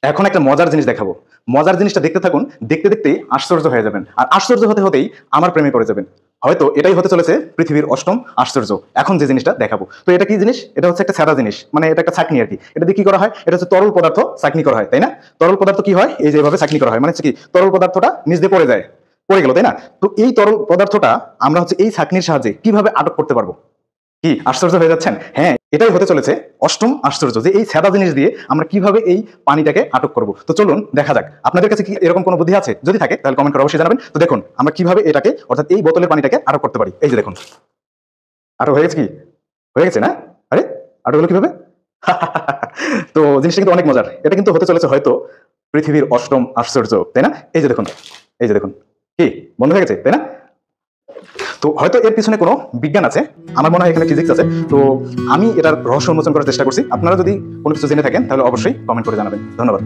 এখন একটা মজার জিনিস দেখাবো। মজার জিনিসটা দেখতে থাকুন, দেখতে দেখতেই আশ্চর্য হয়ে যাবেন, আর আশ্চর্য হতে হতেই আমার প্রেমে পড়ে যাবেন। হয়তো এটাই হতে চলেছে পৃথিবীর অষ্টম আশ্চর্য। এখন যে জিনিসটা দেখাবো, তো এটা কি জিনিস? এটা হচ্ছে একটা সাদা জিনিস, মানে এটা একটা ছাকনি আর কি। এটা দিয়ে কি করা হয়? এটা হচ্ছে তরল পদার্থ ছাকনি করা হয়, তাই না? তরল পদার্থ কি হয়? এই যে এভাবে ছাকনি করা হয়, মানে হচ্ছে কি তরল পদার্থটা নিচ দিয়ে পড়ে যায়, পড়ে গেল, তাই না? তো এই তরল পদার্থটা আমরা হচ্ছে এই ছাকনির সাহায্যে কিভাবে আটক করতে পারবো? কি আশ্চর্য হয়ে যাচ্ছেন? হ্যাঁ, এটাই হতে চলেছে অষ্টম আশ্চর্য, যে এই সাদা জিনিস দিয়ে আমরা কিভাবে এই পানিটাকে আটক করব। তো চলুন দেখা যাক। আপনাদের কাছে কি এরকম কোনো বুদ্ধি আছে? যদি থাকে তাহলে কমেন্ট করে অবশ্যই জানাবেন। তো দেখুন আমরা কিভাবে এটাকে, অর্থাৎ এই বোতলের পানিটাকে আটক করতে পারি। এই যে দেখুন, আটক হয়ে গেছে। কি হয়ে গেছে না? আরে আটক হলো কিভাবে? তো জিনিসটা কিন্তু অনেক মজার। এটা কিন্তু হতে চলেছে হয়তো পৃথিবীর অষ্টম আশ্চর্য, তাই না? এই যে দেখুন, এই যে দেখুন, কি বন্ধ হয়ে গেছে, তাই না? তো হয়তো এর পিছনে কোনো বিজ্ঞান আছে, আমার মনে হয় এখানে ফিজিক্স আছে। তো আমি এটার রহস্য উন্মোচন করার চেষ্টা করছি। আপনারা যদি কোনো কিছু জেনে থাকেন তাহলে অবশ্যই কমেন্ট করে জানাবেন। ধন্যবাদ।